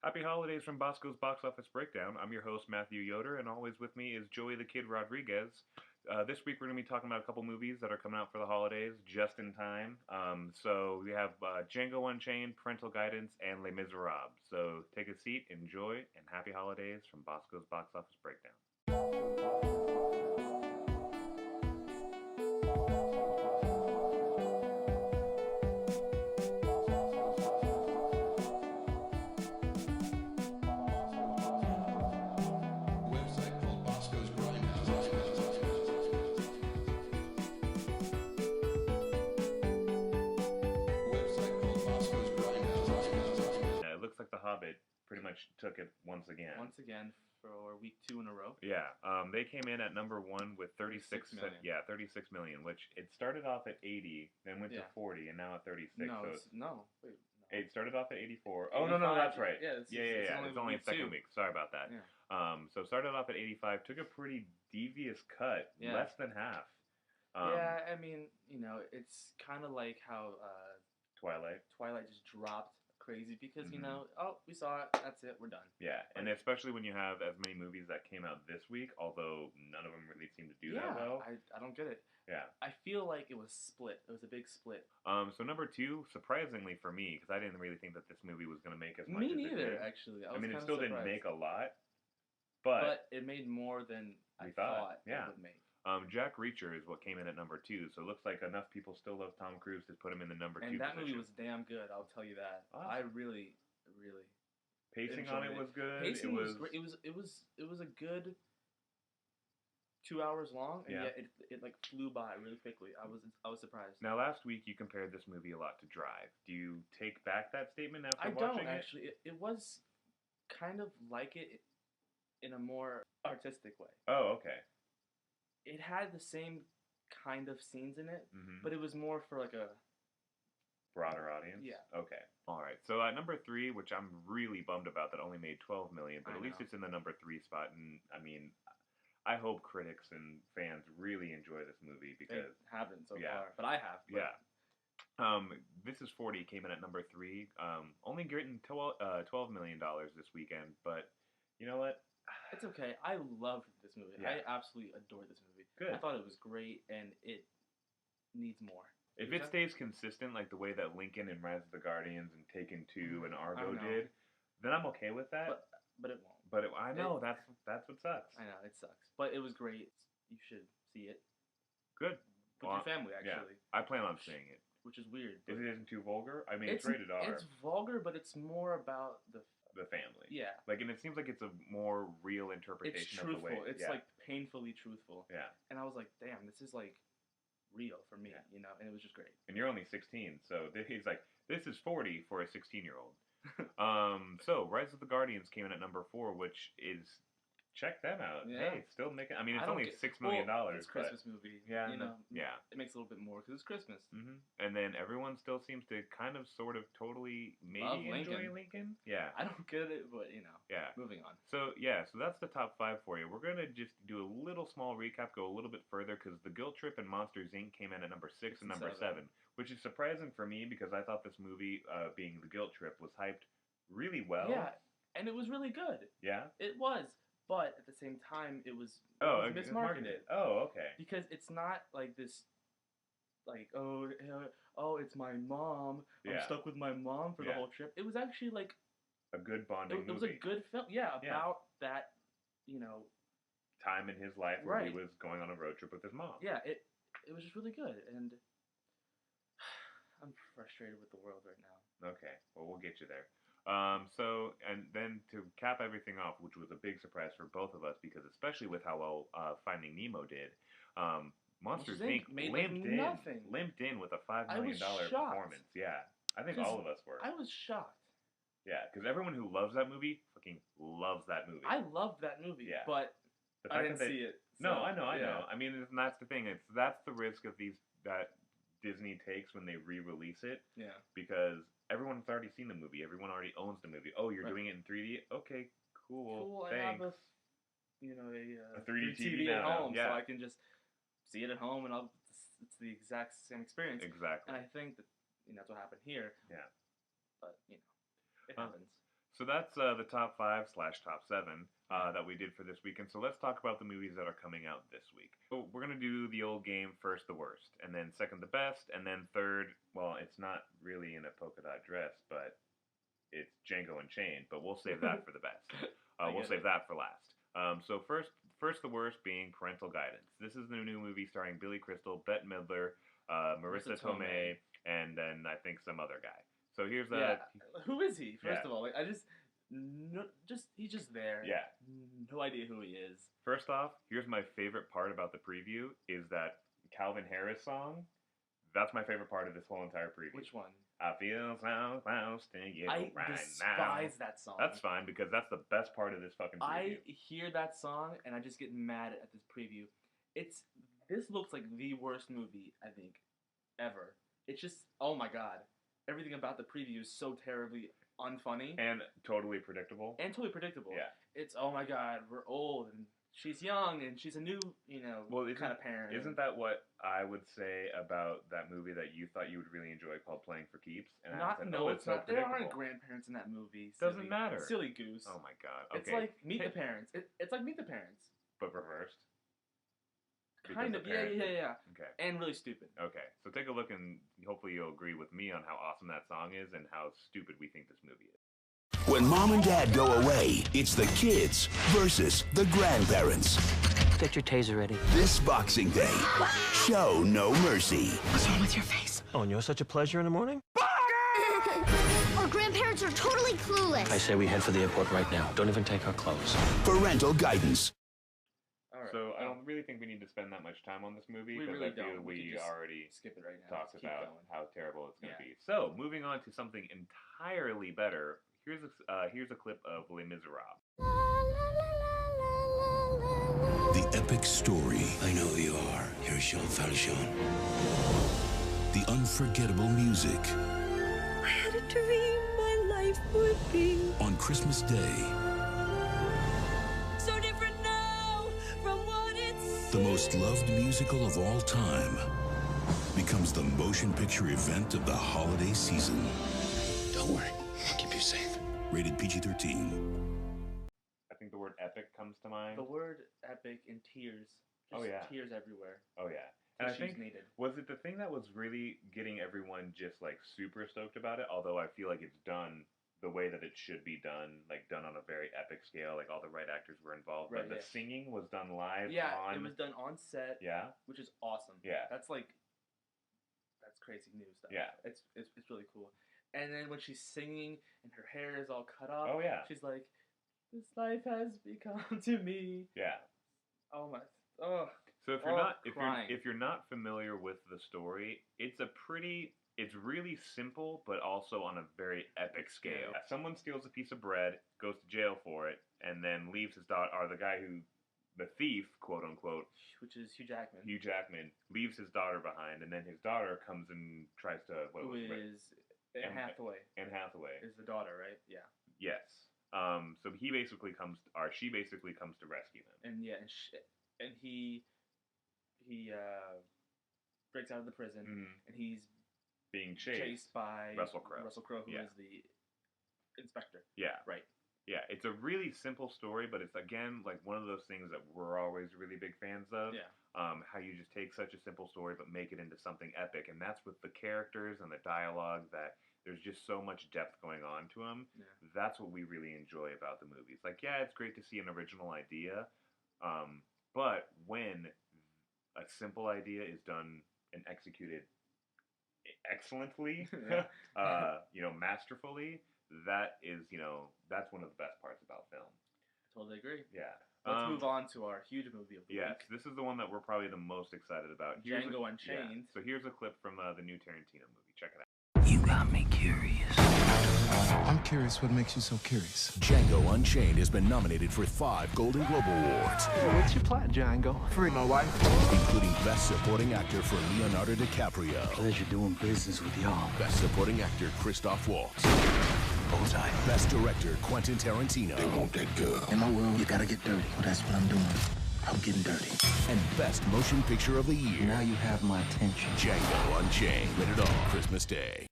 Happy holidays from Bosco's Box Office Breakdown. I'm your host, Matthew Yoder, and always with me is Joey the Kid Rodriguez. This week we're going to be talking about a couple movies that are coming out for the holidays just in time. So we have Django Unchained, Parental Guidance, and Les Miserables. So take a seat, enjoy, and happy holidays from Bosco's Box Office Breakdown. Looks like The Hobbit pretty much took it once again. Once again for week 2 in a row. Yeah, they came in at number 1 with 36 million. Yeah, 36 million, which it started off at 80, then went to 40, and now at 36. No, so no. Wait, no. It started off at 84. Oh, no, that's right. Yeah, it's only the second week. Sorry about that. Yeah. So started off at 85, took a pretty devious cut, less than half. Yeah, I mean, it's kind of like how Twilight just dropped crazy because, we saw it, that's it, we're done. Yeah, and especially when you have as many movies that came out this week, although none of them really seem to do that well. I don't get it. Yeah. I feel like it was split. It was a big split. So number 2, surprisingly for me, because I didn't really think that this movie was going to make as much Me as it neither, did. actually. I mean, it still surprised. didn't make a lot, but it made more than we I thought it would make. Jack Reacher is what came in at number 2, so it looks like enough people still love Tom Cruise to put him in the number 2 And that position. movie was damn good, I'll tell you that. Awesome. I really Pacing on it was good. Pacing was great. It was a good 2 hours long, and yet it like flew by really quickly. I was surprised. Now, last week you compared this movie a lot to Drive. Do you take back that statement after watching it? I don't actually. It was kind of like it in a more artistic way. Oh, okay. It had the same kind of scenes in it, Mm-hmm. but it was more for like a broader audience? Yeah. Okay. All right. So at number 3, which I'm really bummed about that only made 12 million, but at least it's in the number 3 spot. And I mean, I hope critics and fans really enjoy this movie because they haven't so far, but I have. But. Yeah. This is 40 came in at number 3. Only getting $12 million this weekend, but you know what? It's okay. I loved this movie. Yeah. I absolutely adored this movie. Good. I thought it was great, and it needs more. If it stays consistent like the way that Lincoln and Rise of the Guardians and Taken 2 and Argo did, then I'm okay with that. But it won't. But I know that's what sucks. I know it sucks. But it was great. You should see it. Good. With your family, actually. Yeah. I plan on seeing it. Which is weird. If it isn't too vulgar, I mean it's rated R. It's vulgar, but it's more about the family. Yeah. Like, and it seems like it's a more real interpretation of the way. It's like painfully truthful. Yeah. And I was like, damn, this is like real for me, and it was just great. And you're only 16, so he's like, this is 40 for a 16-year-old. So Rise of the Guardians came in at number 4, which is, check them out. Yeah. Hey, it's still making, I mean, it's only $6 million. It's a Christmas movie. Yeah. It makes a little bit more because it's Christmas. Mm-hmm. And then everyone still seems to kind of, sort of, totally, maybe enjoy Lincoln. Yeah. I don't get it, but, Yeah. Moving on. So, so that's the top 5 for you. We're going to just do a little small recap, go a little bit further, because The Guilt Trip and Monsters, Inc. came in at number 6 and number 7, which is surprising for me because I thought this movie, being The Guilt Trip, was hyped really well. Yeah, and it was really good. Yeah? It was. But at the same time, it was mismarketed. Oh, okay. Because it's not like this, like, oh, it's my mom. I'm stuck with my mom for the whole trip. It was actually like a good bonding movie. It was a good film. Yeah, about that, time in his life where he was going on a road trip with his mom. Yeah, it was just really good, and I'm frustrated with the world right now. Okay, well, we'll get you there. And then to cap everything off, which was a big surprise for both of us, because especially with how well Finding Nemo did, Monsters Inc. limped in with a $5 million performance. Yeah, I think all of us were. I was shocked. Yeah, because everyone who loves that movie fucking loves that movie. I loved that movie, but I didn't see it. So, no, I know. I mean, that's the thing. That's the risk of that Disney takes when they re-release it. Yeah. Because everyone's already seen the movie. Everyone already owns the movie. Oh, you're doing it in 3D? Okay, cool. Thanks. I have a 3D TV at home, yeah. So I can just see it at home, and it's the exact same experience. Exactly. And I think that that's what happened here. Yeah. But it happens. So that's the top 5/top 7 that we did for this weekend. So let's talk about the movies that are coming out this week. So we're going to do the old game, first the worst, and then second the best, and then third, well, it's not really in a polka dot dress, but it's Django Unchained, but we'll save that for the best. We'll save that for last. So first the worst being Parental Guidance. This is the new movie starring Billy Crystal, Bette Midler, Marissa Tomei, and then I think some other guy. So here's who is he? First of all, like he's just there. Yeah. No idea who he is. First off, here's my favorite part about the preview is that Calvin Harris song. That's my favorite part of this whole entire preview. Which one? I feel so close to you right now. I despise that song. That's fine because that's the best part of this fucking preview. I hear that song and I just get mad at this preview. This looks like the worst movie I think ever. It's just, oh my god. Everything about the preview is so terribly unfunny. And totally predictable. Yeah. It's, oh my god, we're old, and she's young, and she's a new, kind of parent. Isn't that what I would say about that movie that you thought you would really enjoy called Playing for Keeps? And it's not. There aren't grandparents in that movie. Doesn't matter. Silly goose. Oh my god. Okay. It's like Meet the Parents. It's like Meet the Parents. But reversed? Kind of, yeah. Okay. And really stupid. Okay, so take a look and hopefully you'll agree with me on how awesome that song is and how stupid we think this movie is. When mom and dad go away, it's the kids versus the grandparents. Get your taser ready. This Boxing Day, show no mercy. What's wrong with your face? Oh, and you're such a pleasure in the morning? Our grandparents are totally clueless. I say we head for the airport right now. Don't even take our clothes. Parental Guidance. So I don't really think we need to spend that much time on this movie because I feel we already skip it right now. Talked about how terrible it's going to be. So moving on to something entirely better. Here's a clip of Les Miserables. The epic story. I know who you are. You're Jean Valjean. The unforgettable music. I had a dream my life would be on Christmas Day. So different now from what it's. The most loved musical of all time becomes the motion picture event of the holiday season. Don't worry, I'll keep you safe. Rated PG-13. I think the word epic comes to mind. The word epic and tears. Tears everywhere. Oh yeah. And I think, needed. Was it the thing that was really getting everyone just like super stoked about it? Although I feel like it's done the way that it should be done, like done on a very epic scale, like all the right actors were involved. Right, but the singing was done live. Yeah, it was done on set. Yeah. Which is awesome. Yeah. That's crazy new stuff. Yeah. It's really cool. And then when she's singing and her hair is all cut off, she's like, "This life has become to me." Yeah. Oh my. Oh. So if you're not familiar with the story, it's really simple, but also on a very epic scale. Someone steals a piece of bread, goes to jail for it, and then leaves his daughter, or the thief, quote unquote, which is Hugh Jackman. Hugh Jackman leaves his daughter behind, and then his daughter comes and tries to. Anne Hathaway. Anne Hathaway is the daughter, right? Yeah. Yes. So she basically comes to rescue him. And he breaks out of the prison, and he's being chased by Russell Crowe. Who is the inspector. Yeah. Right. Yeah, it's a really simple story, but it's again like one of those things that we're always really big fans of. Yeah. How you just take such a simple story but make it into something epic, and that's with the characters and the dialogue that there's just so much depth going on to them. Yeah. That's what we really enjoy about the movies. Like, yeah, it's great to see an original idea, but when a simple idea is done and executed excellently, masterfully, that's one of the best parts about film. Totally agree. Yeah. Let's move on to our huge movie of the week. Yes, this is the one that we're probably the most excited about. Django Unchained. Yeah. So here's a clip from the new Tarantino movie. Check it out. You got me curious. I'm curious what makes you so curious. Django Unchained has been nominated for 5 Golden Globe Awards. What's your plan, Django? Free my wife? Including Best Supporting Actor for Leonardo DiCaprio. Pleasure doing business with y'all. Best Supporting Actor Christoph Waltz. Bullseye. Best Director Quentin Tarantino. They want that girl. In my world, you gotta get dirty. Well, that's what I'm doing. I'm getting dirty. And Best Motion Picture of the Year. Now you have my attention. Django Unchained. Rated R. Christmas Day.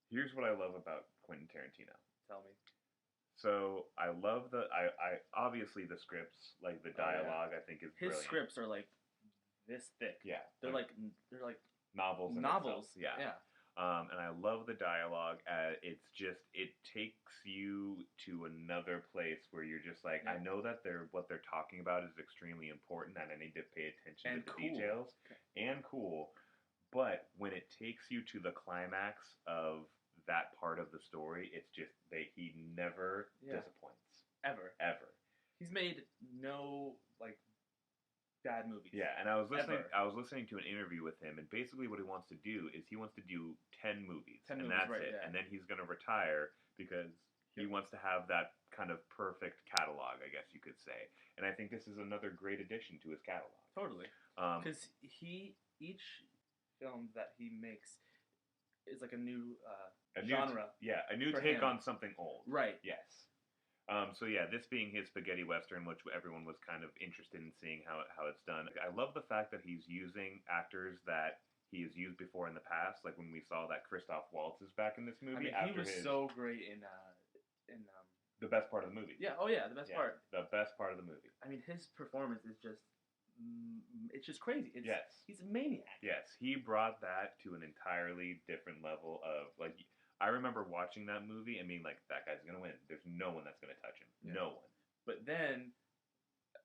Here's what I love about Quentin Tarantino. Tell me. So I love I obviously the scripts, like the dialogue, I think is His brilliant. scripts are like this thick. Yeah, They're like novels. Novels. Yeah. Yeah. And I love the dialogue. It's just it takes you to another place where you're just like, I know that what they're talking about is extremely important, and I need to pay attention to the details and cool. But when it takes you to the climax of that part of the story, it's just he never disappoints Ever. He's made no like bad movies. Yeah, and I was listening to an interview with him, and basically what he wants to do is he wants to do 10 movies, and that's it. Yeah. And then he's going to retire because he wants to have that kind of perfect catalog, I guess you could say. And I think this is another great addition to his catalog. Totally. Because each film that he makes is like a new genre. A new take on something old. Right. Yes. So yeah, this being his spaghetti western, which everyone was kind of interested in seeing how it's done. I love the fact that he's using actors that he has used before in the past, like when we saw that Christoph Waltz is back in this movie. I mean, he was so great in the best part of the movie. Yeah. Oh yeah, the best part. The best part of the movie. I mean, his performance is just. It's just crazy. He's a maniac. Yes, he brought that to an entirely different level of like. I remember watching that movie and being like, that guy's going to win. There's no one that's going to touch him. Yeah. No one. But then,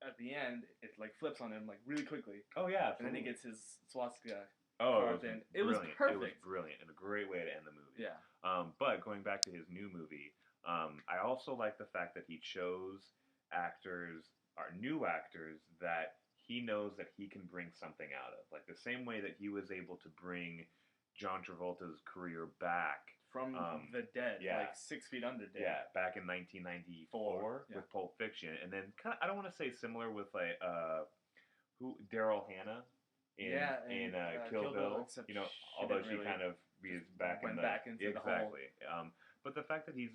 at the end, it like flips on him like really quickly. Oh, yeah, absolutely. And then he gets his swastika. It was perfect. It was brilliant and a great way to end the movie. Yeah. But going back to his new movie, I also like the fact that he chose new actors that he knows that he can bring something out of. Like the same way that he was able to bring John Travolta's career back. From the dead, like 6 feet under dead. Yeah, back in 1994 with Pulp Fiction, and then kind of I don't want to say similar with like Daryl Hannah in Kill Bill. You know, although she kind of is back into the whole. But the fact that he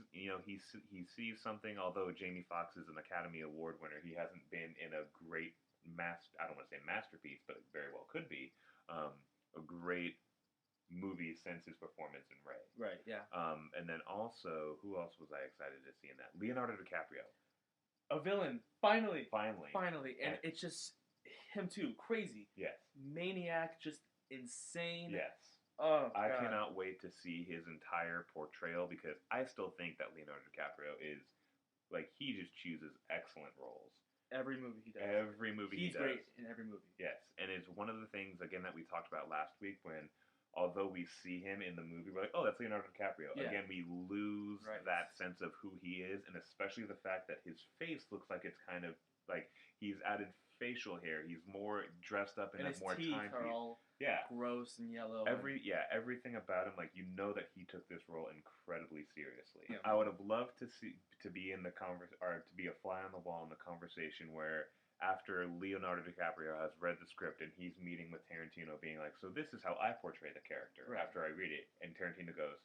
sees something, although Jamie Foxx is an Academy Award winner, he hasn't been in a great I don't want to say masterpiece, but very well could be a great movie since his performance in Ray. Right, yeah. And then also, who else was I excited to see in that? Leonardo DiCaprio. A villain. Finally. Finally. And it's just him too. Crazy. Yes. Maniac, just insane. Yes. Oh, I cannot wait to see his entire portrayal because I still think that Leonardo DiCaprio is, like, he just chooses excellent roles. Every movie he does. He's great in every movie. Yes. And it's one of the things, again, that we talked about last week when although we see him in the movie, we're like, oh, that's Leonardo DiCaprio. Yeah. Again, we lose that sense of who he is, and especially the fact that his face looks like it's kind of like he's added facial hair. He's more dressed up in a more time. And his teeth are all gross and yellow. Everything about him, like you know that he took this role incredibly seriously. Yeah. I would have loved to be in the to be a fly on the wall in the conversation where, after Leonardo DiCaprio has read the script and he's meeting with Tarantino being like, so this is how I portray the character after I read it. And Tarantino goes,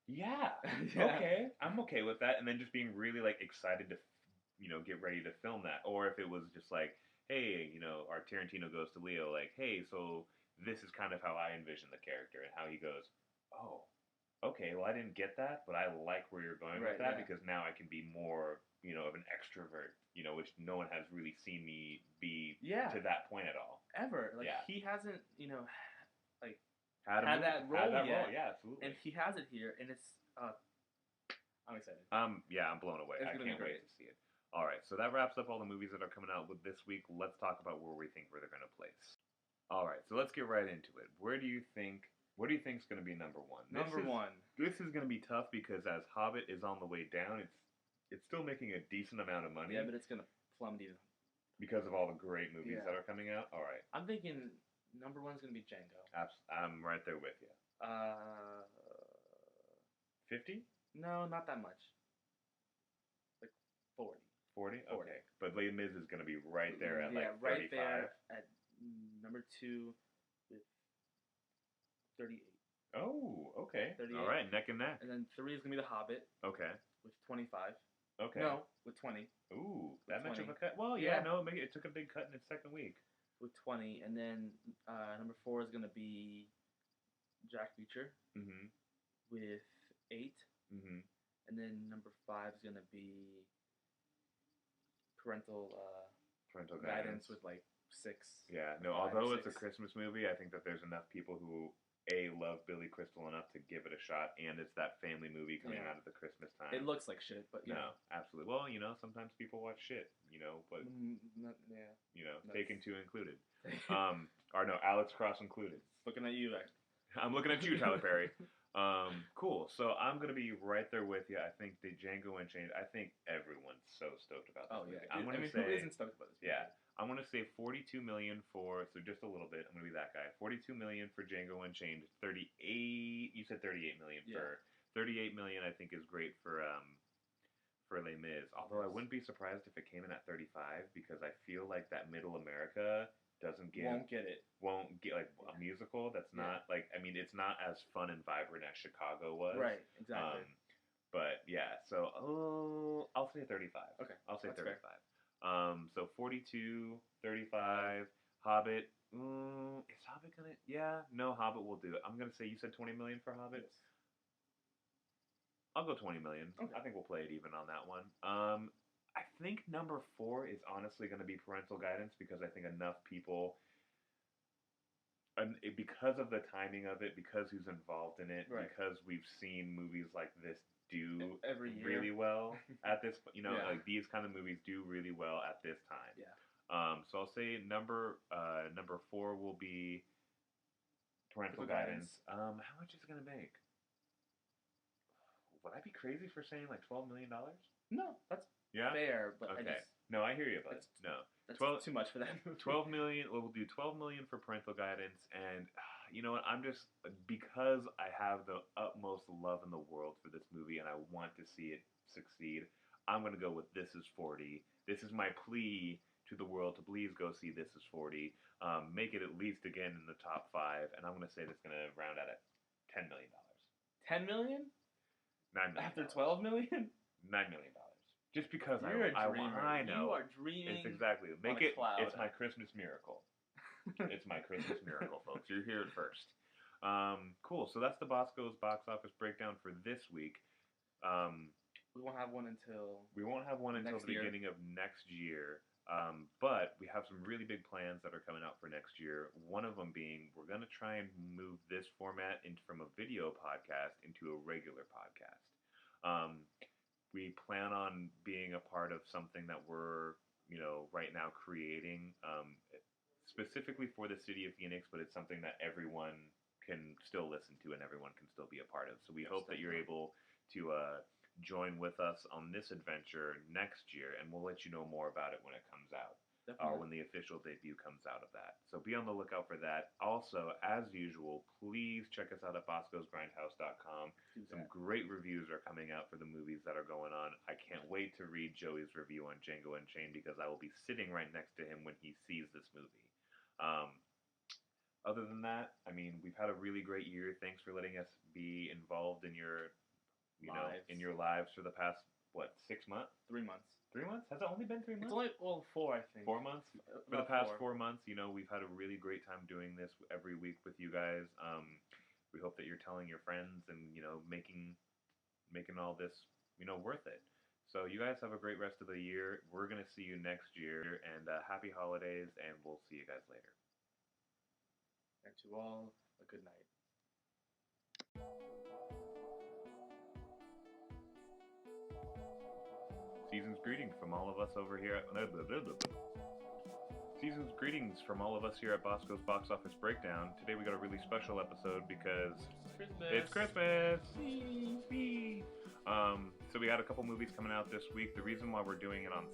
yeah, okay, I'm okay with that. And then just being really like excited to, get ready to film that. Or if it was just like, hey, our Tarantino goes to Leo like, hey, so this is kind of how I envision the character, and how he goes, oh, okay, well I didn't get that, but I like where you're going with that because now I can be more, of an extrovert, which no one has really seen me be to that point at all. Ever. Like, he hasn't, had that role yet. Yeah, absolutely. And he has it here, and it's, I'm excited. I'm blown away. I can't wait to see it. All right, so that wraps up all the movies that are coming out with this week. Let's talk about where we think they're going to place. All right, so let's get right into it. What do you think is going to be number one? Number one. This is going to be tough because as Hobbit is on the way down, it's still making a decent amount of money. Yeah, but it's going to plummet even. Because of all the great movies that are coming out? All right. I'm thinking number one's going to be Django. I'm right there with you. 50? No, not that much. Like 40. 40? Okay. But Les Mis is going to be right there at like 35. Right there at number 2 with 38. Oh, okay. 38. All right, neck and neck. And then 3 is going to be The Hobbit. Okay. With 25. Okay. No, with 20. Ooh, that much of a cut? Well, yeah, no, it took a big cut in its second week. With 20. And then number 4 is going to be Jack Reacher. Mm-hmm. With 8. Mm-hmm. And then number 5 is gonna be Parental Guidance with like 6. Yeah, no. 5, Although it's a 6. Christmas movie, I think that there's enough people who love Billy Crystal enough to give it a shot, and it's that family movie coming out at the Christmas time. It looks like shit, but no, absolutely. Well, sometimes people watch shit, but Taken 2 included. Or no, Alex Cross included. Looking at you, I'm looking at you, Tyler Perry. Cool. So I'm gonna be right there with you. I think the Django Unchained. I think everyone's so stoked about this movie. I'm gonna say, who isn't stoked about this movie? Yeah, I'm gonna say 42 million for. So just a little bit. I'm gonna be that guy. 42 million for Django Unchained. 38. You said 38 million for. 38 million. I think is great for Les Mis. Although I wouldn't be surprised if it came in at 35 because I feel like that Middle America won't get like a musical that's not like, I mean, it's not as fun and vibrant as Chicago was. Right, exactly. But yeah, so I'll say 35. Okay. I'll say that's 35. Fair. So 42, 35, Hobbit. Is Hobbit gonna? Yeah, no, Hobbit will do it. I'm gonna say you said 20 million for Hobbit. Yes. I'll go 20 million. Okay. I think we'll play it even on that one. I think number 4 is honestly going to be Parental Guidance because I think enough people, and because of the timing of it, because who's involved in it, because we've seen movies like this do every year really well at this, like these kind of movies do really well at this time. Yeah. So I'll say number 4 will be Parental Guidance. How much is it going to make? Would I be crazy for saying like $12 million? No, that's fair. But okay. No, I hear you, but no. That's too much for that movie. 12 million. Well, we'll do 12 million for Parental Guidance, and you know what? I'm just because I have the utmost love in the world for this movie, and I want to see it succeed. I'm gonna go with This Is 40. This is my plea to the world to please go see This Is 40. Make it at least again in the top 5, and I'm gonna say that's gonna round out at $10 million. 10 million? $9 million. After 12 million? $9 million. Just because I know. You are dreaming. It's exactly. Make it. Cloud. It's my Christmas miracle. It's my Christmas miracle, folks. You're here first. Cool. So that's the Bosco's box office breakdown for this week. We won't have one until. We won't have one until the beginning of next year. But we have some really big plans that are coming out for next year. One of them being we're going to try and move this format from a video podcast into a regular podcast. We plan on being a part of something that we're, right now creating specifically for the city of Phoenix, but it's something that everyone can still listen to and everyone can still be a part of. So we hope that you're able to join with us on this adventure next year, and we'll let you know more about it when it comes out, when the official debut comes out of that. So be on the lookout for that. Also, as usual, please check us out at boscosgrindhouse.com. Some great reviews are coming out for the movies that are going on. I can't wait to read Joey's review on Django Unchained because I will be sitting right next to him when he sees this movie. Other than that, I mean, we've had a really great year. Thanks for letting us be involved in your in your lives for the past, 6 months? 3 months. 3 months? Has it only been 3 months? It's only, 4, I think. 4 months? For the past 4 months, we've had a really great time doing this every week with you guys. We hope that you're telling your friends and, making all this, worth it. So you guys have a great rest of the year. We're going to see you next year, and happy holidays, and we'll see you guys later. And to all, a good night. Season's greetings from all of us over here at Season's greetings from all of us here at Bosco's Box Office Breakdown. Today we got a really special episode because it's Christmas. So we had a couple movies coming out this week. The reason why we're doing it on